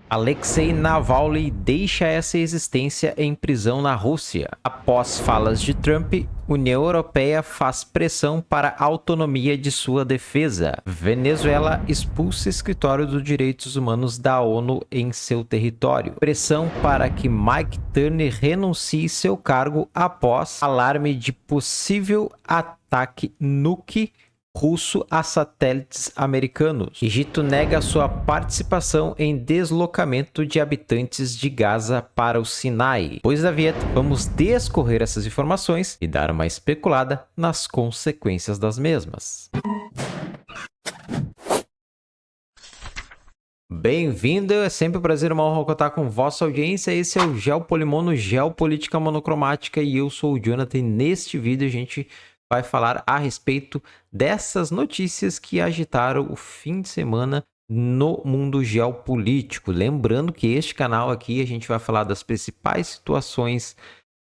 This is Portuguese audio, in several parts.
Alexei Navalny deixa essa existência em prisão na Rússia. Após falas de Trump, União Europeia faz pressão para a autonomia de sua defesa. Venezuela expulsa escritório dos direitos humanos da ONU em seu território. Pressão para que Mike Turner renuncie seu cargo após alarme de possível ataque nuke russo a satélites americanos. Egito nega sua participação em deslocamento de habitantes de Gaza para o Sinai. Depois da vinheta, vamos descorrer essas informações e dar uma especulada nas consequências das mesmas. Bem-vindo, é sempre um prazer, uma honra contar com vossa audiência. Esse é o Geopolimono Geopolítica Monocromática e eu sou o Jonathan. Neste vídeo a gente vai falar a respeito dessas notícias que agitaram o fim de semana no mundo geopolítico. Lembrando que este canal aqui a gente vai falar das principais situações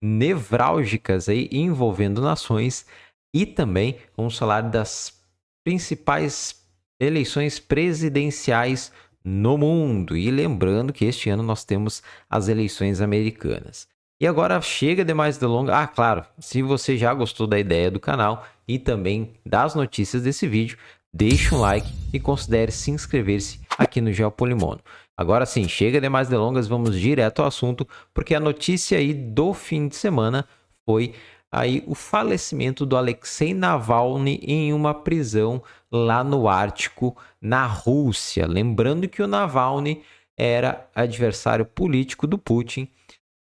nevrálgicas aí envolvendo nações e também vamos falar das principais eleições presidenciais no mundo. E lembrando que este ano nós temos as eleições americanas. E agora chega de mais delongas. Ah, claro, se você já gostou da ideia do canal e também das notícias desse vídeo, deixe um like e considere se inscrever-se aqui no Geopolimono. Agora sim, chega de mais delongas, vamos direto ao assunto, porque a notícia aí do fim de semana foi aí o falecimento do Alexei Navalny em uma prisão lá no Ártico, na Rússia. Lembrando que o Navalny era adversário político do Putin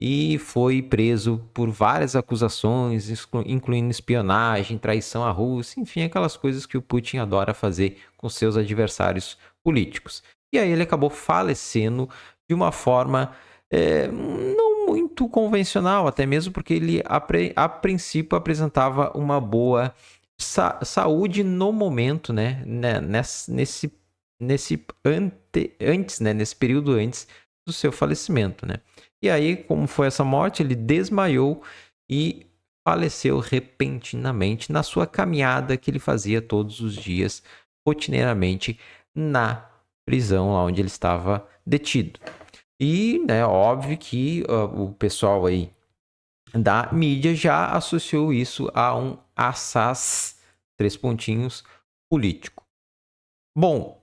e foi preso por várias acusações, incluindo espionagem, traição à Rússia, enfim, aquelas coisas que o Putin adora fazer com seus adversários políticos. E aí ele acabou falecendo de uma forma não muito convencional, até mesmo porque ele a princípio apresentava uma boa saúde no momento, né? Nesse período antes do seu falecimento, né? E aí, como foi essa morte, ele desmaiou e faleceu repentinamente na sua caminhada que ele fazia todos os dias, rotineiramente, na prisão lá onde ele estava detido. E, né, óbvio que o pessoal aí da mídia já associou isso a um assaz, 3 pontinhos, político. Bom,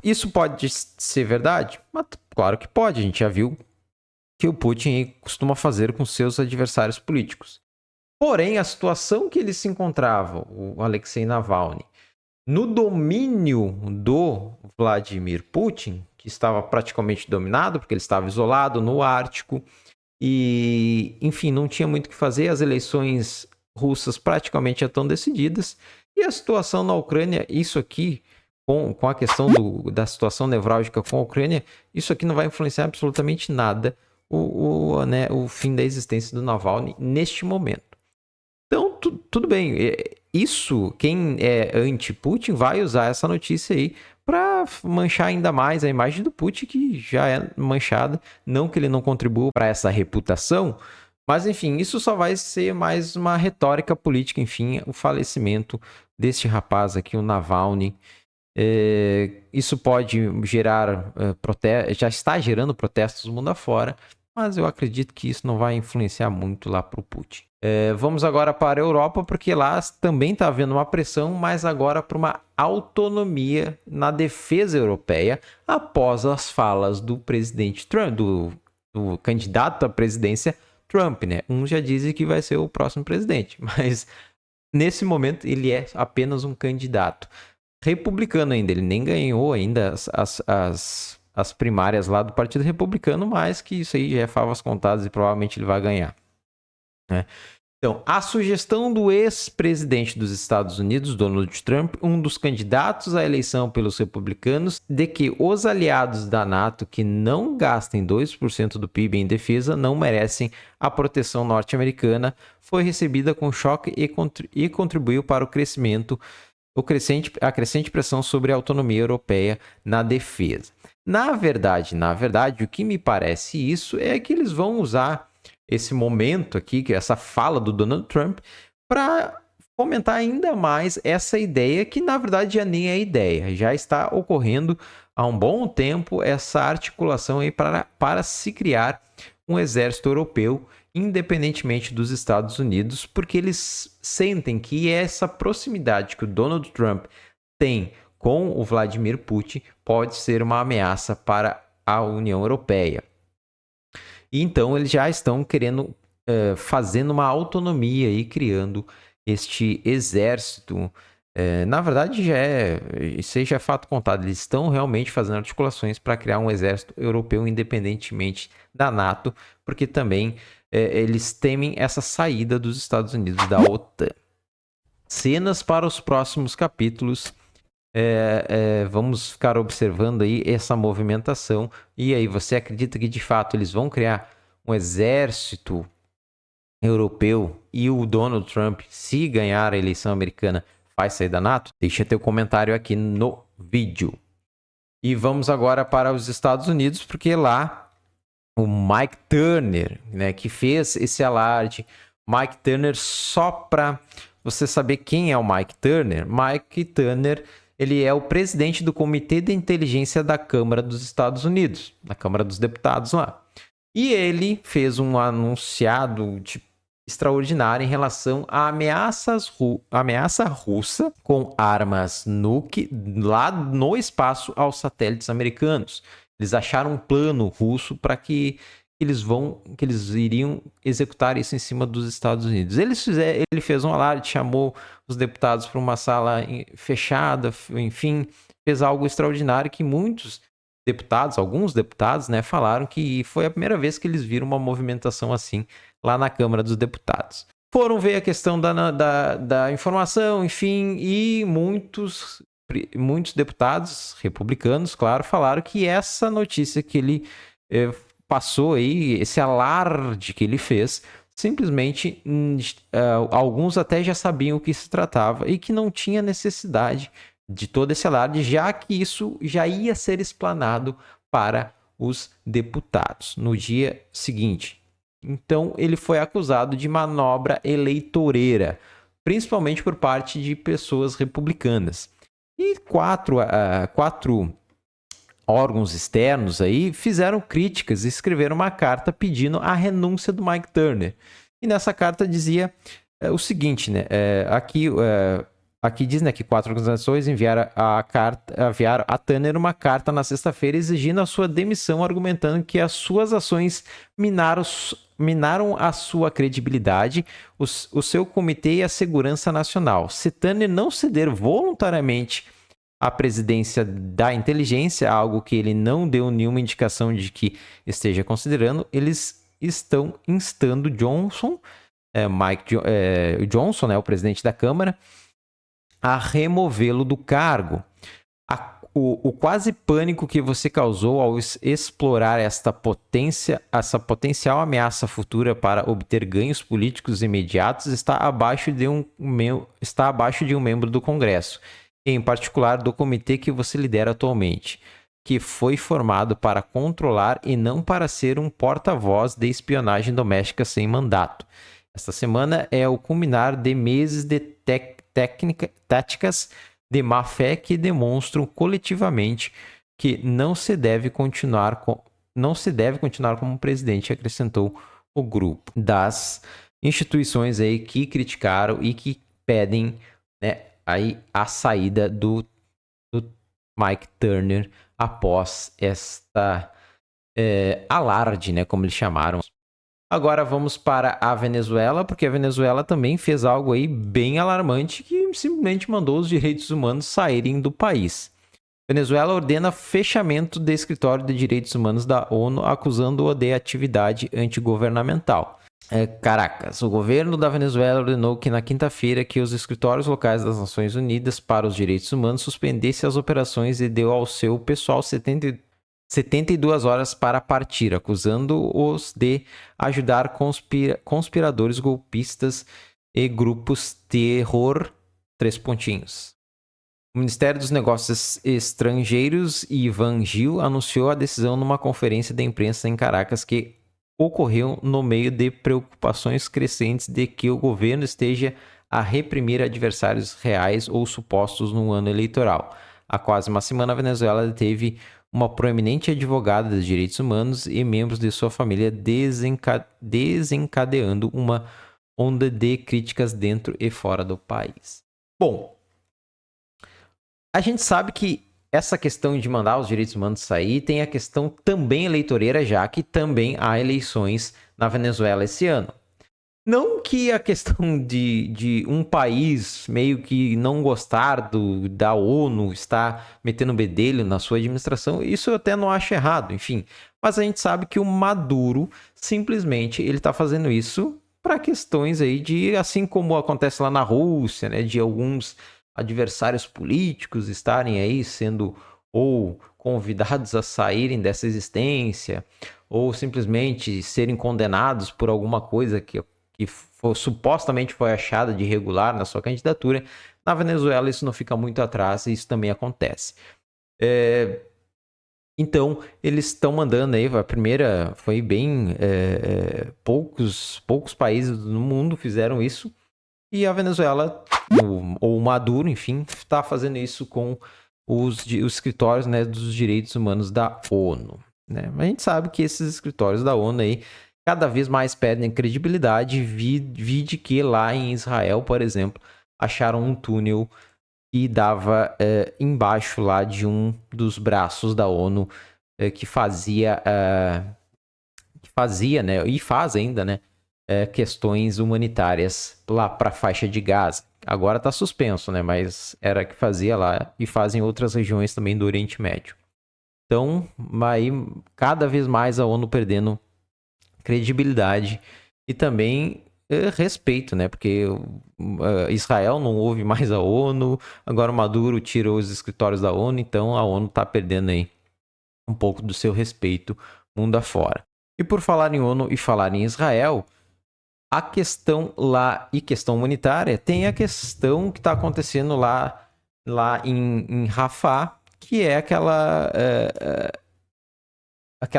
isso pode ser verdade? Mas, claro que pode, a gente já viu que o Putin costuma fazer com seus adversários políticos. Porém, a situação que ele se encontrava, o Alexei Navalny, no domínio do Vladimir Putin, que estava praticamente dominado, porque ele estava isolado no Ártico, e, enfim, não tinha muito o que fazer, as eleições russas praticamente já estão decididas, e a situação na Ucrânia, isso aqui, com a questão da situação nevrálgica com a Ucrânia, isso aqui não vai influenciar absolutamente nada o fim da existência do Navalny neste momento. Então, tudo bem. Isso, quem é anti-Putin vai usar essa notícia aí para manchar ainda mais a imagem do Putin, que já é manchada. Não que ele não contribua para essa reputação, mas, enfim, isso só vai ser mais uma retórica política. Enfim, o falecimento deste rapaz aqui, o Navalny. Isso pode gerar protestos, já está gerando protestos mundo afora, mas eu acredito que isso não vai influenciar muito lá para o Putin. Vamos agora para a Europa, porque lá também está havendo uma pressão, mas agora para uma autonomia na defesa europeia, após as falas do presidente Trump, do candidato à presidência Trump, né? Um já dizem que vai ser o próximo presidente, mas nesse momento ele é apenas um candidato republicano ainda, ele nem ganhou ainda as primárias lá do Partido Republicano, mas que isso aí já é favas contadas e provavelmente ele vai ganhar, né? Então, a sugestão do ex-presidente dos Estados Unidos, Donald Trump, um dos candidatos à eleição pelos republicanos, de que os aliados da NATO que não gastem 2% do PIB em defesa não merecem a proteção norte-americana, foi recebida com choque e contribuiu para a crescente pressão sobre a autonomia europeia na defesa. Na verdade, o que me parece isso é que eles vão usar esse momento aqui, que essa fala do Donald Trump, para fomentar ainda mais essa ideia que, na verdade, já nem é ideia. Já está ocorrendo há um bom tempo essa articulação aí para se criar um exército europeu, independentemente dos Estados Unidos, porque eles sentem que essa proximidade que o Donald Trump tem com o Vladimir Putin pode ser uma ameaça para a União Europeia. E então eles já estão querendo, fazendo uma autonomia e criando este exército. Na verdade, isso aí já é fato contado. Eles estão realmente fazendo articulações para criar um exército europeu independentemente da NATO, porque também eles temem essa saída dos Estados Unidos da OTAN. Cenas para os próximos capítulos. Vamos ficar observando aí essa movimentação. E aí, você acredita que de fato eles vão criar um exército europeu e o Donald Trump, se ganhar a eleição americana, vai sair da NATO? Deixa teu comentário aqui no vídeo. E vamos agora para os Estados Unidos, porque lá o Mike Turner, né, que fez esse alarde. Mike Turner, só para você saber quem é o Mike Turner. Mike Turner, ele é o presidente do Comitê de Inteligência da Câmara dos Estados Unidos, da Câmara dos Deputados lá. E ele fez um anunciado extraordinário em relação à ameaça russa com armas nuke lá no espaço aos satélites americanos. Eles acharam um plano russo para que eles iriam executar isso em cima dos Estados Unidos. Ele fez um alarde, chamou os deputados para uma sala fechada, enfim, fez algo extraordinário que alguns deputados, né, falaram que foi a primeira vez que eles viram uma movimentação assim lá na Câmara dos Deputados. Foram ver a questão da informação, enfim, e muitos deputados republicanos, claro, falaram que essa notícia que ele passou aí, esse alarde que ele fez, simplesmente alguns até já sabiam o que se tratava e que não tinha necessidade de todo esse alarde, já que isso já ia ser explanado para os deputados no dia seguinte. Então, ele foi acusado de manobra eleitoreira, principalmente por parte de pessoas republicanas. E quatro órgãos externos aí fizeram críticas e escreveram uma carta pedindo a renúncia do Mike Turner. E nessa carta dizia o seguinte, né? Aqui diz, né, que 4 organizações enviaram a Turner uma carta na sexta-feira exigindo a sua demissão, argumentando que as suas ações minaram a sua credibilidade, o seu comitê e a segurança nacional. Se Turner não ceder voluntariamente à presidência da inteligência, algo que ele não deu nenhuma indicação de que esteja considerando, eles estão instando Johnson, Johnson, né, o presidente da Câmara, a removê-lo do cargo. O quase pânico que você causou ao explorar essa potencial ameaça futura para obter ganhos políticos imediatos está abaixo de um membro do Congresso, em particular do comitê que você lidera atualmente, que foi formado para controlar e não para ser um porta-voz de espionagem doméstica sem mandato. Esta semana é o culminar de meses de táticas de má-fé que demonstram coletivamente que não se deve continuar como presidente, acrescentou o grupo das instituições aí que criticaram e que pedem, né, aí a saída do Mike Turner após esta alarde, né, como eles chamaram. Agora vamos para a Venezuela, porque a Venezuela também fez algo aí bem alarmante que simplesmente mandou os direitos humanos saírem do país. Venezuela ordena fechamento do escritório de direitos humanos da ONU, acusando-o de atividade antigovernamental. Caracas, o governo da Venezuela ordenou que na quinta-feira que os escritórios locais das Nações Unidas para os Direitos Humanos suspendessem as operações e deu ao seu pessoal 72 horas para partir, acusando-os de ajudar conspiradores golpistas e grupos terror. 3 pontinhos. O Ministério dos Negócios Estrangeiros, Ivan Gil, anunciou a decisão numa conferência de imprensa em Caracas que ocorreu no meio de preocupações crescentes de que o governo esteja a reprimir adversários reais ou supostos no ano eleitoral. Há quase uma semana, a Venezuela teve uma proeminente advogada dos direitos humanos e membros de sua família desencadeando uma onda de críticas dentro e fora do país. Bom, a gente sabe que essa questão de mandar os direitos humanos sair tem a questão também eleitoreira, já que também há eleições na Venezuela esse ano. Não que a questão de um país meio que não gostar da ONU estar metendo bedelho na sua administração, isso eu até não acho errado, enfim. Mas a gente sabe que o Maduro, simplesmente, ele está fazendo isso para questões aí de, assim como acontece lá na Rússia, né, de alguns adversários políticos estarem aí sendo ou convidados a saírem dessa existência, ou simplesmente serem condenados por alguma coisa que supostamente foi achada de irregular na sua candidatura. Na Venezuela isso não fica muito atrás e isso também acontece. Então, eles estão mandando aí, a primeira foi bem... poucos países no mundo fizeram isso, e a Venezuela, ou o Maduro, enfim, está fazendo isso com os escritórios, né, dos direitos humanos da ONU. Né? Mas a gente sabe que esses escritórios da ONU aí cada vez mais perdem credibilidade, vide que lá em Israel, por exemplo, acharam um túnel que dava embaixo lá de um dos braços da ONU que fazia, né, e faz ainda, né, questões humanitárias lá para a faixa de Gaza. Agora está suspenso, né, mas era que fazia lá e faz em outras regiões também do Oriente Médio. Então, aí, cada vez mais a ONU perdendo credibilidade e também respeito, né? Porque Israel não ouve mais a ONU, agora o Maduro tirou os escritórios da ONU, então a ONU está perdendo aí um pouco do seu respeito mundo afora. E por falar em ONU e falar em Israel, a questão lá e questão humanitária, tem a questão que está acontecendo lá em Rafah, que é aquela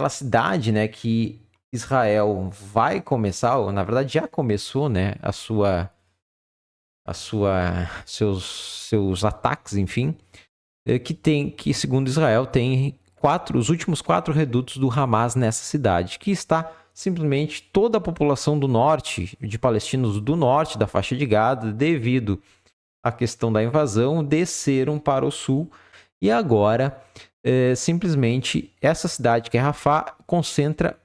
cidade, né, que Israel vai começar, ou na verdade já começou, né, seus ataques, enfim, que segundo Israel tem os últimos 4 redutos do Hamas nessa cidade, que está simplesmente toda a população do norte, de palestinos do norte da faixa de Gaza, devido à questão da invasão, desceram para o sul e agora simplesmente essa cidade que é Rafah concentra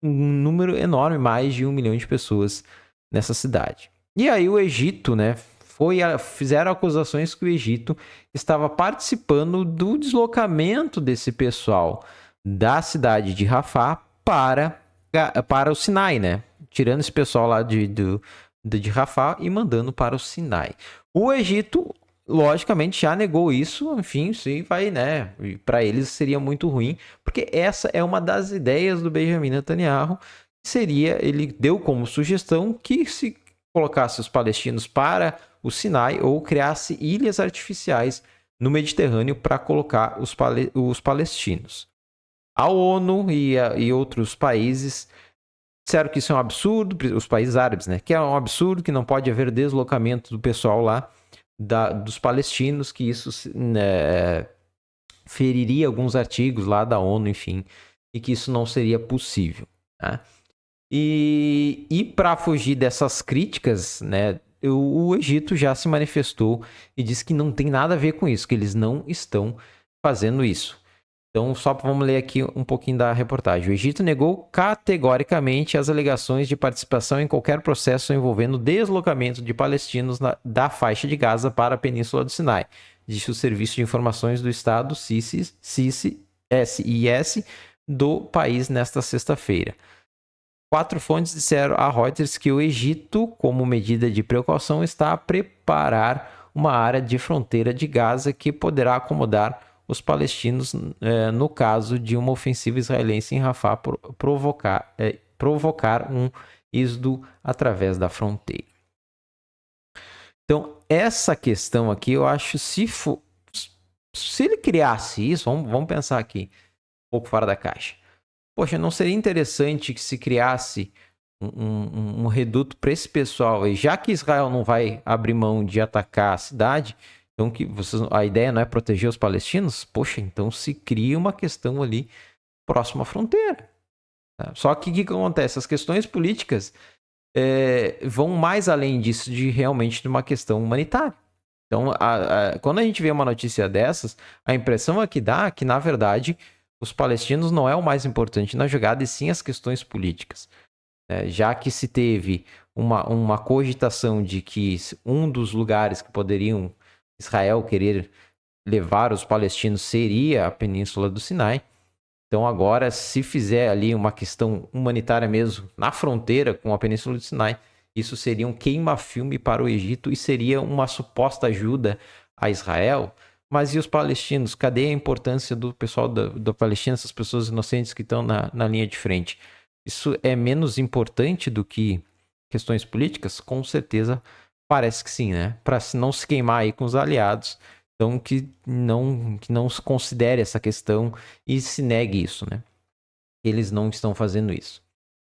um número enorme, mais de 1 milhão de pessoas nessa cidade. E aí o Egito, né, fizeram acusações que o Egito estava participando do deslocamento desse pessoal da cidade de Rafah para o Sinai, né? Tirando esse pessoal lá de Rafah e mandando para o Sinai. O Egito, logicamente, já negou isso, enfim, sim, vai, né? Para eles seria muito ruim, porque essa é uma das ideias do Benjamin Netanyahu. Ele deu como sugestão que se colocasse os palestinos para o Sinai ou criasse ilhas artificiais no Mediterrâneo para colocar os palestinos. A ONU e outros países disseram que isso é um absurdo, os países árabes, né? Que é um absurdo, que não pode haver deslocamento do pessoal lá, dos palestinos, que isso feriria alguns artigos lá da ONU, enfim, e que isso não seria possível. Né? E para fugir dessas críticas, né, o Egito já se manifestou e disse que não tem nada a ver com isso, que eles não estão fazendo isso. Então, só vamos ler aqui um pouquinho da reportagem. O Egito negou categoricamente as alegações de participação em qualquer processo envolvendo deslocamento de palestinos da faixa de Gaza para a Península do Sinai, disse o Serviço de Informações do Estado, SIS, do país nesta sexta-feira. 4 fontes disseram a Reuters que o Egito, como medida de precaução, está a preparar uma área de fronteira de Gaza que poderá acomodar os palestinos no caso de uma ofensiva israelense em Rafah provocar um êxodo através da fronteira. Então, essa questão aqui, eu acho, se ele criasse isso, vamos pensar aqui, um pouco fora da caixa. Poxa, não seria interessante que se criasse um reduto para esse pessoal. E já que Israel não vai abrir mão de atacar a cidade, então a ideia não é proteger os palestinos? Poxa, então se cria uma questão ali próxima à fronteira. Tá? Só que o que acontece? As questões políticas vão mais além disso, de realmente de uma questão humanitária. Então, quando a gente vê uma notícia dessas, a impressão é que dá que, na verdade, os palestinos não é o mais importante na jogada, e sim as questões políticas. Já que se teve uma cogitação de que um dos lugares que poderiam Israel querer levar os palestinos seria a Península do Sinai. Então agora, se fizer ali uma questão humanitária mesmo, na fronteira com a Península do Sinai, isso seria um queima-filme para o Egito e seria uma suposta ajuda a Israel. Mas e os palestinos? Cadê a importância do pessoal da Palestina, essas pessoas inocentes que estão na linha de frente? Isso é menos importante do que questões políticas? Com certeza parece que sim, né? Para não se queimar aí com os aliados. Então, que não se considere essa questão e se negue isso, né? Eles não estão fazendo isso.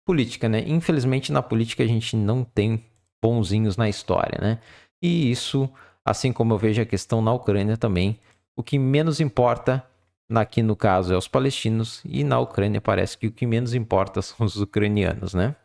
Política, né? Infelizmente, na política a gente não tem bonzinhos na história, né? E isso, assim como eu vejo a questão na Ucrânia também, o que menos importa aqui no caso é os palestinos, e na Ucrânia parece que o que menos importa são os ucranianos, né?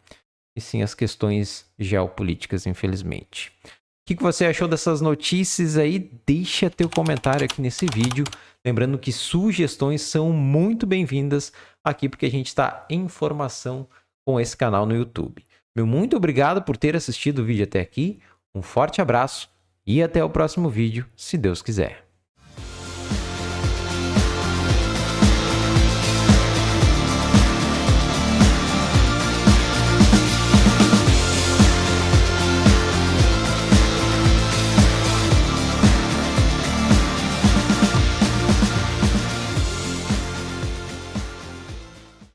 E sim as questões geopolíticas, infelizmente. O que você achou dessas notícias aí? Deixa teu comentário aqui nesse vídeo. Lembrando que sugestões são muito bem-vindas aqui, porque a gente está em formação com esse canal no YouTube. Meu muito obrigado por ter assistido o vídeo até aqui. Um forte abraço e até o próximo vídeo, se Deus quiser.